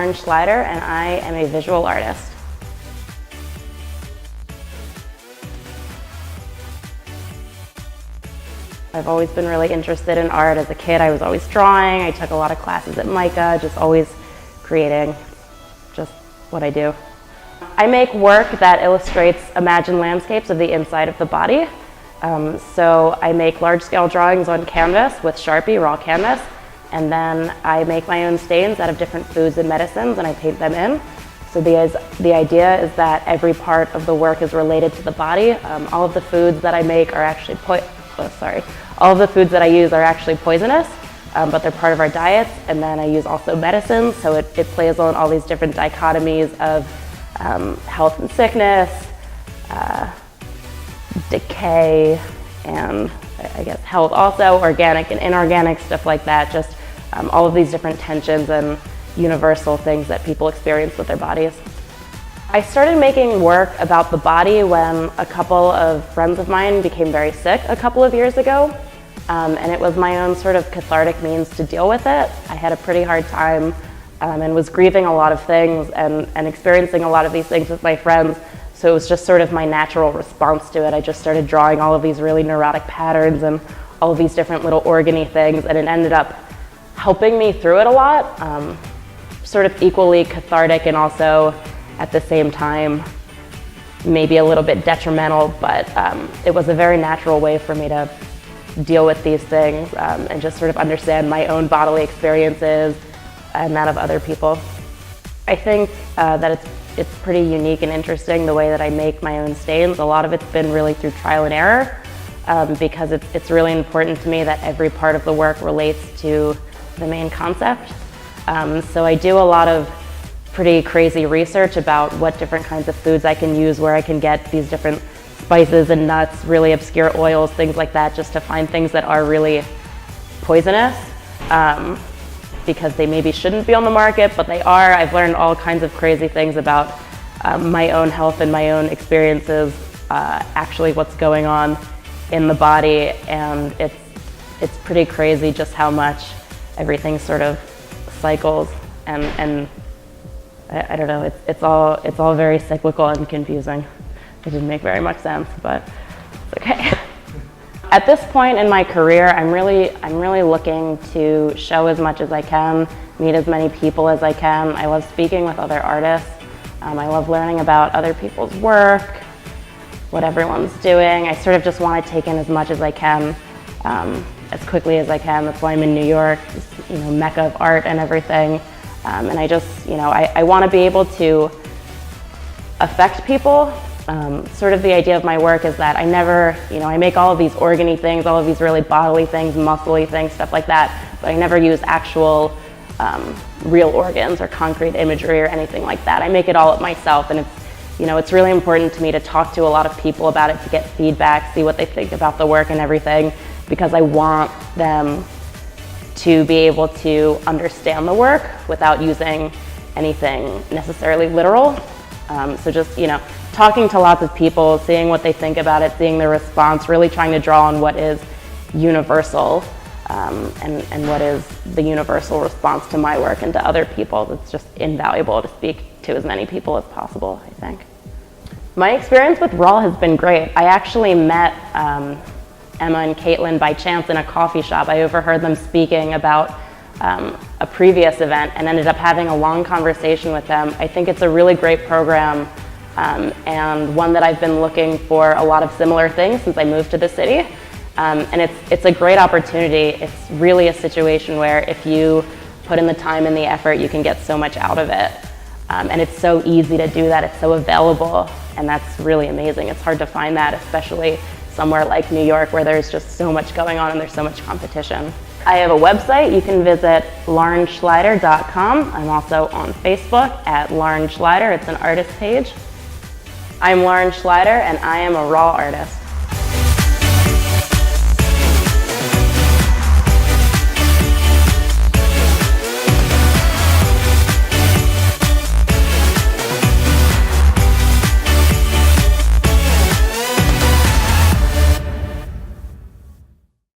Lauren SCHLEIDER, and I am a visual artist. I've always been really interested in art. As a kid, I was always drawing. I took a lot of classes at MICA, just always creating, just what I do. I make work that illustrates imagined landscapes of the inside of the body. So I make large-scale drawings on canvas with Sharpie, raw canvas, and then I make my own stains out of different foods and medicines, and I paint them in. So the idea is that every part of the work is related to the body. All of the foods that I make are actually all of the foods that I use are actually poisonous, but they're part of our diets. And then I use also medicines, so it plays on all these different dichotomies of health and sickness, decay, and I guess health also, organic and inorganic, stuff like that. Just all of these different tensions and universal things that people experience with their bodies. I started making work about the body when a couple of friends of mine became very sick a couple of years ago. And it was my own sort of cathartic means to deal with it. I had a pretty hard time and was grieving a lot of things and experiencing a lot of these things with my friends. So it was just sort of my natural response to it. I just started drawing all of these really neurotic patterns and all of these different little organy things, and it ended up helping me through it a lot. Sort of equally cathartic and also at the same time maybe a little bit detrimental, but it was a very natural way for me to deal with these things and just sort of understand my own bodily experiences and that of other people. I think that it's pretty unique and interesting the way that I make my own stains. A lot of it's been really through trial and error because it's really important to me that every part of the work relates to the main concept. So I do a lot of pretty crazy research about what different kinds of foods I can use, where I can get these different spices and nuts, really obscure oils, things like that, just to find things that are really poisonous because they maybe shouldn't be on the market, but they are. I've learned all kinds of crazy things about my own health and my own experiences, actually what's going on in the body, and it's pretty crazy just how much everything sort of cycles, and I don't know, it's all very cyclical and confusing. It didn't make very much sense, but it's okay. At this point in my career, I'm really looking to show as much as I can, meet as many people as I can. I love speaking with other artists. I love learning about other people's work, what everyone's doing. I sort of just want to take in as much as I can, as quickly as I can. That's why I'm in New York, this, mecca of art and everything. And I just, I want to be able to affect people. Sort of the idea of my work is that I never, I make all of these organy things, all of these really bodily things, muscly things, stuff like that, but I never use actual real organs or concrete imagery or anything like that. I make it all up myself, and it's really important to me to talk to a lot of people about it, to get feedback, see what they think about the work and everything, because I want them to be able to understand the work without using anything necessarily literal. So just, talking to lots of people, seeing what they think about it, seeing their response, really trying to draw on what is universal and what is the universal response to my work and to other people. It's just invaluable to speak to as many people as possible, I think. My experience with RAW has been great. I actually met Emma and Caitlin by chance in a coffee shop. I overheard them speaking about a previous event and ended up having a long conversation with them. I think it's a really great program and one that I've been looking for a lot of similar things since I moved to the city. And it's a great opportunity. It's really a situation where if you put in the time and the effort, you can get so much out of it. And it's so easy to do that. It's so available, and that's really amazing. It's hard to find that, especially somewhere like New York where there's just so much going on and there's so much competition. I have a website. You can visit laurenschleider.com. I'm also on Facebook at Lauren SCHLEIDER. It's an artist page. I'm Lauren SCHLEIDER, and I am a RAW artist.